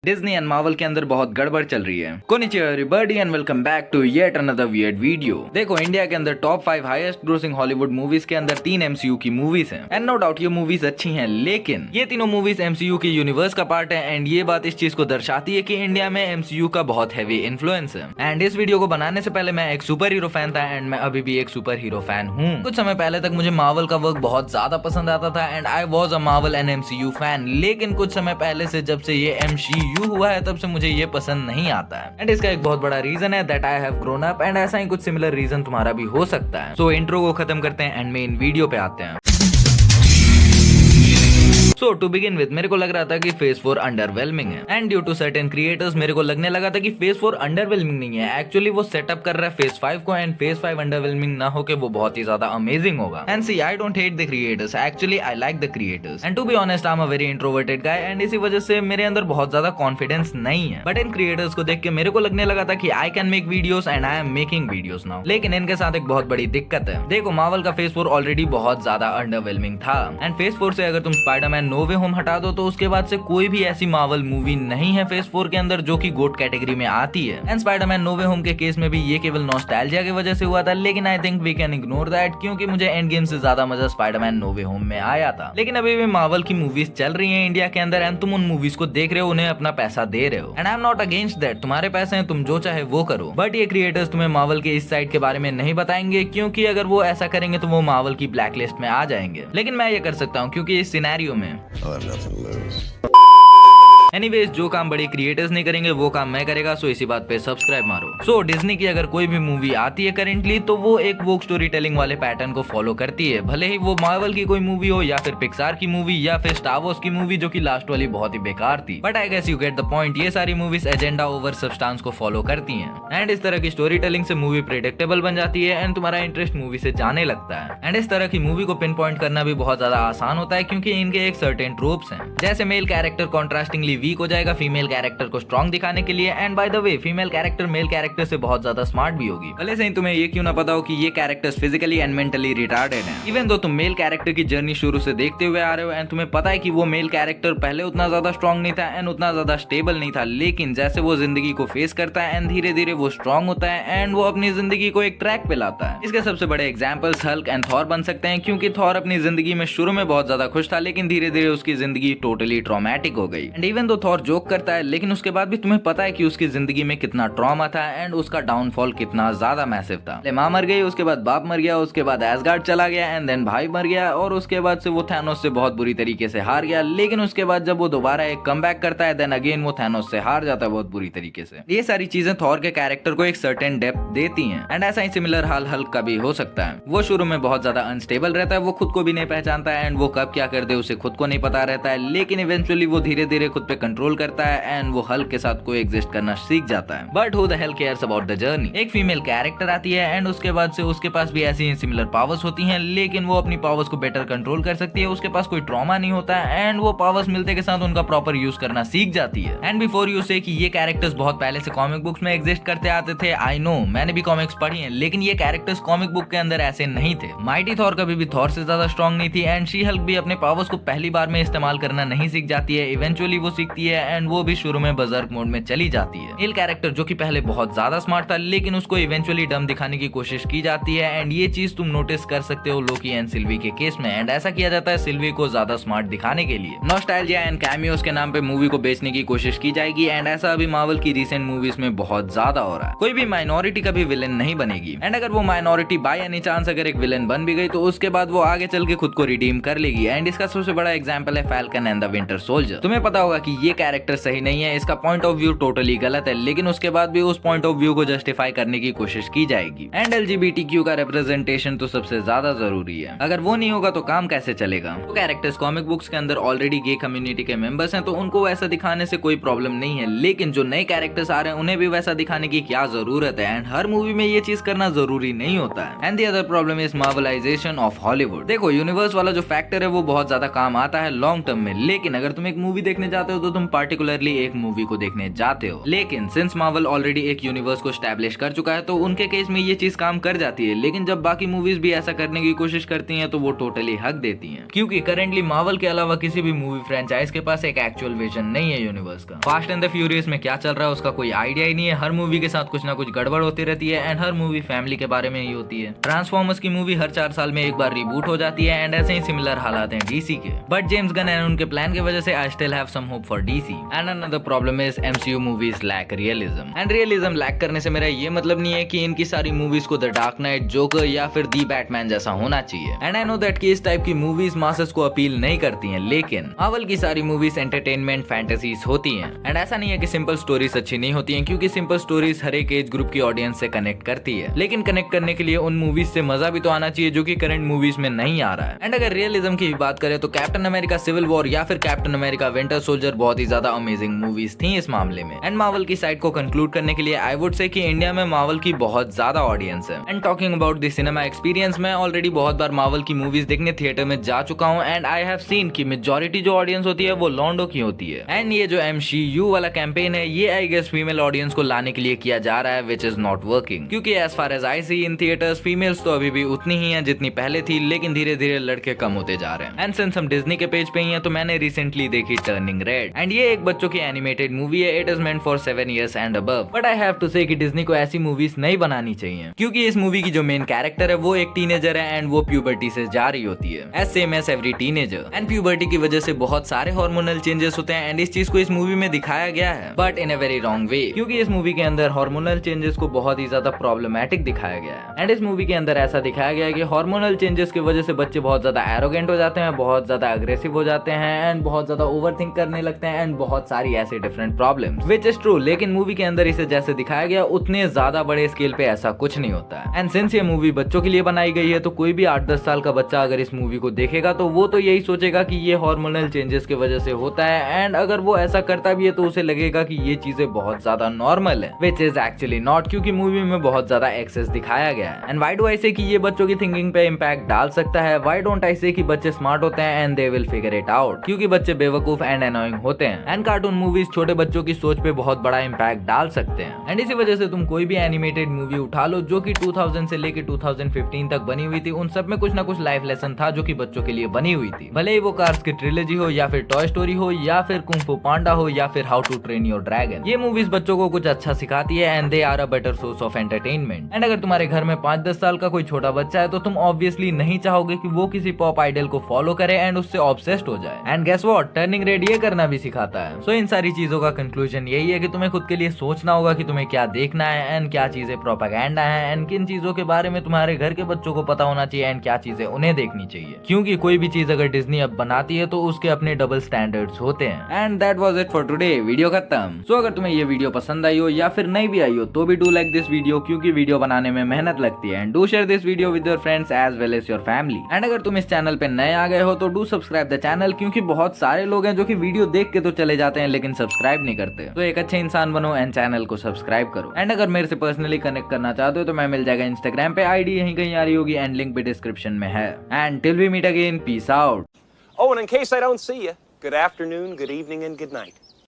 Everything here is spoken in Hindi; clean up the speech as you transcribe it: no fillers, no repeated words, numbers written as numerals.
डिज्नी एंड मार्वल के अंदर बहुत गड़बड़ चल रही है। कोनिचिवा everybody and welcome back to yet another weird video. देखो, इंडिया के अंदर top 5 highest grossing Hollywood movies के अंदर 3 एमसीयू की मूवीज हैं। एंड नो डाउट ये मूवीज अच्छी हैं, लेकिन ये तीनों मूवीज एमसीयू की यूनिवर्स का पार्ट है। एंड ये बात इस चीज को दर्शाती है कि इंडिया में एमसीयू का बहुत हैवी इन्फ्लुएंस है। एंड इस वीडियो को बनाने से पहले मैं एक सुपर हीरो फैन था एंड मैं अभी भी एक सुपर हीरो फैन हूँ। कुछ समय पहले तक मुझे मार्वल का वर्क बहुत ज्यादा पसंद आता था and I was a Marvel and MCU fan. लेकिन कुछ समय पहले से जब से ये एमसीयू हुआ है तब से मुझे ये पसंद नहीं आता है। एंड इसका एक बहुत बड़ा रीजन है that I have grown up. And ऐसा ही कुछ सिमिलर रीजन तुम्हारा भी हो सकता है। सो इंट्रो को खत्म करते हैं एंड मेन वीडियो पे आते हैं। सो टू बिगिन विद मेरे को लग रहा था कि फेज 4 अंडरवेलमिंग है and due to certain creators मेरे को लगने लगा था कि फेज 4 अंडरवेलमिंग नहीं है। एक्चुअली वो सेटअप कर रहा है फेज 5 को एंड फेज 5 अंडरवेलमिंग ना होके वो बहुत ही ज्यादा अमेजिंग होगा। And see, I don't hate the creators, actually I like the creators and to be honest I am a very introverted guy and इसी वजह से मेरे अंदर बहुत ज्यादा कॉन्फिडेंस नहीं है। बट इन क्रिएटर्स को देख के मेरे को लगने लगा था कि I can make videos and I am making videos now. लेकिन इनके साथ एक बहुत बड़ी दिक्कत है। देखो, मार्वल का फेज 4 ऑलरेडी बहुत ज्यादा अंडरवेलमिंग था एंड फेज 4 से अगर तुम स्पाइडरमैन नो वे होम हटा दो तो उसके बाद से कोई भी ऐसी मार्वल मूवी नहीं है फेज 4 के अंदर जो कि गोट कैटेगरी में आती है। And spiderman no way home के केस में भी ये केवल नॉस्टैल्जिया की वजह से हुआ था, लेकिन I think we can ignore that क्योंकि मुझे एंड गेम से ज्यादा मजा स्पाइडरमैन नो वे होम में आया था। लेकिन अभी भी मार्वल की मूवीज चल रही है इंडिया के अंदर एंड तुम उन मूवीज को देख रहे हो, उन्हें अपना पैसा दे रहे हो and I am not against that. तुम्हारे पैसे हैं, तुम जो चाहे वो करो। बट ये क्रिएटर्स तुम्हें मार्वल के इस साइड के बारे में नहीं बताएंगे क्योंकि अगर वो ऐसा करेंगे तो वो मार्वल की ब्लैक लिस्ट में आ जाएंगे। लेकिन मैं ये कर सकता हूँ क्योंकि इस सिनेरियो में एनीवेज जो काम बड़े क्रिएटर्स नहीं करेंगे वो काम मैं करेगा। सो इसी बात पे सब्सक्राइब मारो। सो डिज्नी की अगर कोई भी मूवी आती है करेंटली तो वो एक वोक स्टोरी टेलिंग वाले पैटर्न को फॉलो करती है, भले ही वो मार्वल की कोई मूवी हो या फिर पिक्सार की मूवी या फिर स्टार वॉर्स की मूवी जो कि लास्ट वाली बहुत ही बेकार थी। But I guess you get the point. ये सारी मूवीज एजेंडा ओवर सब्सटेंस को फॉलो करती हैं एंड इस तरह की स्टोरी टेलिंग से मूवी प्रेडिक्टेबल बन जाती है एंड तुम्हारा इंटरेस्ट मूवी से जाने लगता है। एंड इस तरह की मूवी को पिन पॉइंट करना भी बहुत ज्यादा आसान होता है क्योंकि इनके एक सर्टेन ट्रोप्स हैं। जैसे मेल कैरेक्टर कॉन्ट्रास्टिंगली वीक हो जाएगा फीमेल कैरेक्टर को स्ट्रॉन्ग दिखाने के लिए। And by the way female character male character से बहुत ज्यादा स्मार्ट भी होगी, भले से ही तुम्हें ये क्यों ना पता हो कि ये characters physically and mentally retarded हैं। इवन दो तुम मेल कैरेक्टर की जर्नी शुरू से देखते हुए आ रहे हो एंड तुम्हें पता है कि वो मेल कैरेक्टर पहले उतना ज्यादा स्ट्रॉन्ग नहीं था एंड उतना ज्यादा स्टेबल नहीं था, लेकिन जैसे वो जिंदगी को फेस करता है एंड धीरे धीरे वो स्ट्रॉन्ग होता है एंड वो अपनी जिंदगी को एक ट्रैक पे लाता है। इसके सबसे बड़े एग्जाम्पल्स हल्क एंड थॉर बन सकते हैं क्योंकि थॉर अपनी जिंदगी में शुरू में बहुत ज्यादा खुश था लेकिन धीरे धीरे उसकी जिंदगी टोटली ट्रॉमेटिक हो गई। And even though Thor joke करता है लेकिन उसके बाद भी तुम्हें पता है कि उसकी जिंदगी में कितना ट्रॉमा था एंड उसका डाउनफॉल कितना ज्यादा मैसिव था। माँ मर गई, उसके बाद बाप मर गया, उसके बाद एसगार्ड चला गया एंड देन भाई मर गया और उसके बाद से वो थैनोस से बहुत बुरी तरीके से हार गया। लेकिन उसके बाद जब वो दोबारा एक कमबैक करता है देन अगेन वो थैनोस से हार जाता है बहुत बुरी तरीके से। ये सारी चीजें थॉर के कैरेक्टर को एक सर्टेन डेप्थ देती हैं एंड ऐसा ही सिमिलर हाल हल्क का भी हो सकता है। वो शुरू में बहुत ज्यादा अनस्टेबल रहता है, वो खुद को भी नहीं पहचानता है एंड वो कब क्या कर दे उसे खुद को नहीं पता रहता है, लेकिन इवेंचुअली वो धीरे धीरे खुद पे कंट्रोल करता है एंड वो हल्क के साथ को एग्जिस्ट करना सीख जाता है। But who the hell cares about the journey. एक फीमेल कैरेक्टर आती है एंड उसके बाद से उसके पास भी ऐसी सिमिलर पावर्स होती हैं लेकिन वो अपनी पावर्स को बेटर कंट्रोल कर सकती है, उसके पास कोई ट्रॉमा नहीं होता है एंड वो पावर्स मिलते के साथ उनका प्रॉपर यूज करना सीख जाती है। एंड बिफोर यू से कि ये कैरेक्टर्स बहुत पहले से कॉमिक बुक्स में एग्जिस्ट करते आते थे, आई नो मैंने भी कॉमिक्स पढ़ी हैं, लेकिन ये कैरेक्टर्स कॉमिक बुक के अंदर ऐसे नहीं थे। माइटी थॉर कभी भी थॉर से ज्यादा स्ट्रॉन्ग नहीं थी एंड शी हल्क भी अपने पावर्स को पहली बार में इस्तेमाल करना नहीं सीख जाती है, इवेंचुअली वो सीखती है एंड वो भी शुरू में बर्जर्क मोड में चली जाती है। मेल कैरेक्टर जो कि पहले बहुत ज्यादा स्मार्ट था लेकिन उसको इवेंचुअली डम दिखाने की कोशिश की जाती है एंड ये चीज तुम नोटिस कर सकते हो लोकी एंड सिल्वी के केस में। एंड ऐसा किया जाता है सिल्वी को ज्यादा स्मार्ट दिखाने के लिए। नॉस्टैल्जिया एंड कैमियोस के नाम पे मूवी को बेचने की कोशिश की जाएगी एंड ऐसा अभी मार्वल की रिसेंट मूवीज में बहुत ज्यादा हो रहा है। कोई भी माइनॉरिटी कभी विलेन नहीं बनेगी एंड अगर वो माइनॉरिटी बाय एनी चांस अगर एक विलेन बन भी गई तो उसके बाद वो आगे चल के खुद को रिडीम कर लेगी। एंड इसका सबसे बड़ा एग्जाम्पल है falcon and the winter soldier. तुम्हें पता होगा कि ये कैरेक्टर सही नहीं है, इसका पॉइंट ऑफ व्यू टोटली गलत है, लेकिन उसके बाद भी उस पॉइंट ऑफ व्यू को जस्टिफाई करने की कोशिश की जाएगी। एंड LGBTQ का रिप्रेजेंटेशन तो सबसे ज्यादा जरूरी है, अगर वो नहीं होगा तो काम कैसे चलेगा। तो कैरेक्टर्स कॉमिक बुक्स के अंदर ऑलरेडी गे कम्युनिटी के मेंबर्स हैं तो उनको वैसा दिखाने से कोई प्रॉब्लम नहीं है, लेकिन जो नए कैरेक्टर्स आ रहे हैं उन्हें भी वैसा दिखाने की क्या जरूरत है एंड हर मूवी में ये चीज करना जरूरी नहीं होता है। And the other problem is Marvelization of Hollywood. देखो, यूनिवर्स वाला जो फैक्टर है वो बहुत ज्यादा काम आता है लॉन्ग टर्म में, लेकिन अगर तुम एक मूवी देखने जाते हो तो तो तुम पार्टिकुलरली एक मूवी को देखने जाते हो। लेकिन सिंस मार्वल ऑलरेडी एक यूनिवर्स को स्टैब्लिश कर चुका है तो उनके केस में ये चीज काम कर जाती है। लेकिन जब बाकी मूवीज भी ऐसा करने की कोशिश करती हैं तो वो टोटली हक देती हैं, क्योंकि करेंटली मार्वल के अलावा किसी भी मूवी फ्रेंचाइज के पास एक एक्चुअल विजन नहीं है यूनिवर्स का। फास्ट एंड द फ्यूरियस में क्या चल रहा है उसका कोई आइडिया ही नहीं है। हर मूवी के साथ कुछ ना कुछ गड़बड़ होती रहती है एंड हर मूवी फैमिली के बारे में ही होती है। ट्रांसफॉर्मर्स की मूवी हर 4 साल में एक बार रिबूट हो जाती है एंड ऐसे ही सिमिलर हालात हैं डीसी के। बट जेम्स गन एंड उनके प्लान की वजह से I still have some hope for DC. And another problem is MCU movies lack realism. And realism lack करने से मेरा ये मतलब नहीं है कि इनकी सारी मूवीज को द डार्क नाइट, जोकर या फिर दी बैटमैन जैसा होना चाहिए। एंड आई नो दैट कि इस टाइप की मूवीज मासेस को अपील नहीं करती हैं, लेकिन मार्वल की सारी मूवीज एंटरटेनमेंट फैंटेसीज होती हैं। एंड ऐसा नहीं है कि सिंपल स्टोरीज अच्छी नहीं होती हैं, क्योंकि सिंपल स्टोरीज हर एक एज ग्रुप की ऑडियंस से कनेक्ट करती है। लेकिन कनेक्ट करने के लिए उन मूवीज से मजा भी तो आना चाहिए जो कि करंट मूवीज में नहीं आ रहा है। एंड अगर रियलिज्म की बात करें तो कैप्टन अमेरिका सिविल वॉर या फिर कैप्टन अमेरिका विंटर सोल्जर बहुत ही ज्यादा अमेजिंग मूवीज थी इस मामले में। एंड मार्वल की साइड को कंक्लूड करने के लिए आई वुड से कि इंडिया में मार्वल की बहुत ज्यादा ऑडियंस है। And talking about the cinema experience, मैं ऑलरेडी बहुत बार मार्वल की मूवीज देखने थिएटर में जा चुका हूँ एंड आई हैव सीन कि मेजॉरिटी जो ऑडियंस होती है वो लॉन्डो की होती है। एंड ये जो MCU वाला कैंपेन है ये आई गेस फीमेल ऑडियंस को लाने के लिए किया जा रहा है, विच इज नॉट वर्किंग, क्योंकि as far as I see in theatres females तो अभी भी उतनी ही हैं जितनी पहले थी, लेकिन धीरे धीरे लड़के कम होते जा रहे हैं। एंड सिंस हम डिज्नी के पेज पे ही हैं तो मैंने रिसेंटली देखी टर्निंग रेड एंड ये एक बच्चों की एनिमेटेड मूवी है। It is meant for 7 years and above. But I have to say कि डिज्नी को ऐसी मूवीज नहीं बनानी चाहिए, क्योंकि इस मूवी की जो मेन कैरेक्टर है वो एक टीनेजर है एंड वो प्यूबर्टी से जा रही होती है, as same as every teenager. And puberty की वजह से बहुत सारे हार्मोनल चेंजेस होते हैं एंड इस चीज को इस मूवी में दिखाया गया है, but in a very wrong way, क्योंकि इस मूवी के अंदर हार्मोनल चेंजेस को बहुत ही ज्यादा प्रॉब्लमैटिक दिखाया गया है। एंड इस मूवी के अंदर ऐसा दिखाया गया है कि हार्मोनल चेंजेस की वजह से बच्चे बहुत ज्यादा एरोगेंट हो जाते हैं, बहुत ज्यादा अग्रेसिव हो जाते हैं एंड बहुत ज्यादा ओवरथिंक करने लगते हैं एंड बहुत सारी ऐसे different problems, which is true. लेकिन मूवी के अंदर इसे जैसे दिखाया गया उतने ज्यादा बड़े स्केल पे ऐसा कुछ नहीं होता है। एंड सिंस ये मूवी बच्चों के लिए बनाई गई है तो कोई भी 8-10 साल का बच्चा अगर इस मूवी को देखेगा तो वो तो यही सोचेगा कि ये हार्मोनल चेंजेस की वजह से होता है। एंड अगर वो ऐसा करता भी है तो उसे लगेगा कि ये चीजें बहुत ज्यादा नॉर्मल है, व्हिच इज एक्चुअली नॉट, क्योंकि मूवी में बहुत ज्यादा एक्सेस दिखाया गया है। एंड व्हाई डू आई से कि ये बच्चों की थिंकिंग पे इम्पैक्ट डाल सकता है? व्हाई डोंट आई से कि बच्चे स्मार्ट होते हैं and they will figure it out, क्योंकि बच्चे बेवकूफ एंड एनोइंग होते हैं। एंड कार्टून मूवीज छोटे बच्चों की सोच पे बहुत बड़ा इम्पैक्ट डाल सकते हैं। एंड इसी वजह से तुम कोई भी एनिमेटेड मूवी उठा लो जो कि 2000 से लेके 2015 तक बनी हुई थी, उन सब में कुछ ना कुछ लाइफ लेसन था जो कि बच्चों के लिए बनी हुई थी। भले ही वो कार्स की ट्रिलॉजी हो या फिर टॉय स्टोरी हो या फिर कुंग फू पांडा हो या फिर how to train your dragon, ये मूवीज बच्चों को कुछ अच्छा सिखाती है and they are a better source of entertainment. And अगर तुम्हारे घर में 5-10 साल का कोई छोटा बच्चा है तो तुम ऑब्वियसली नहीं चाहोगे कि वो किसी पॉप आइडल को फॉलो करे एंड उससे ऑब्सेस्ड हो जाए। And guess what, turning red ये करना भी सिखाता है। सो इन सारी चीजों का कंक्लूजन यही है कि तुम्हें खुद के लिए सोचना होगा कि तुम्हें क्या देखना है एंड क्या चीजें प्रोपेगेंडा है एंड किन चीजों के बारे में तुम्हारे घर के बच्चों को पता होना चाहिए एंड क्या चीजें उन्हें देखनी चाहिए, क्योंकि कोई भी चीज अगर डिज्नी अब बनाती है तो उसके अपने डबल स्टैंडर्ड्स होते हैं। And that was it for today, video खत्म। सो अगर तुम्हें ये वीडियो पसंद आई हो या फिर नहीं भी आई हो तो भी डू लाइक दिस वीडियो, क्योंकि वीडियो बनाने में मेहनत लगती है। And do share this video with your friends as well as your family. And अगर तुम इस चैनल पे नए आ गए हो तो डू सब्सक्राइब द चैनल, क्योंकि बहुत सारे लोग हैं जो कि वीडियो देख के तो चले जाते हैं लेकिन सब्सक्राइब नहीं करते। तो एक अच्छे इंसान बनो एंड चैनल को सब्सक्राइब करो। एंड अगर मेरे से पर्सनली कनेक्ट करना चाहते हो तो मैं मिल जाएगा इंस्टाग्राम पे, आईडी यहीं कहीं आ रही होगी एंड लिंक भी डिस्क्रिप्शन में है। And till we meet again, peace out. Oh, and in case I don't see you, good afternoon, good evening, and good night.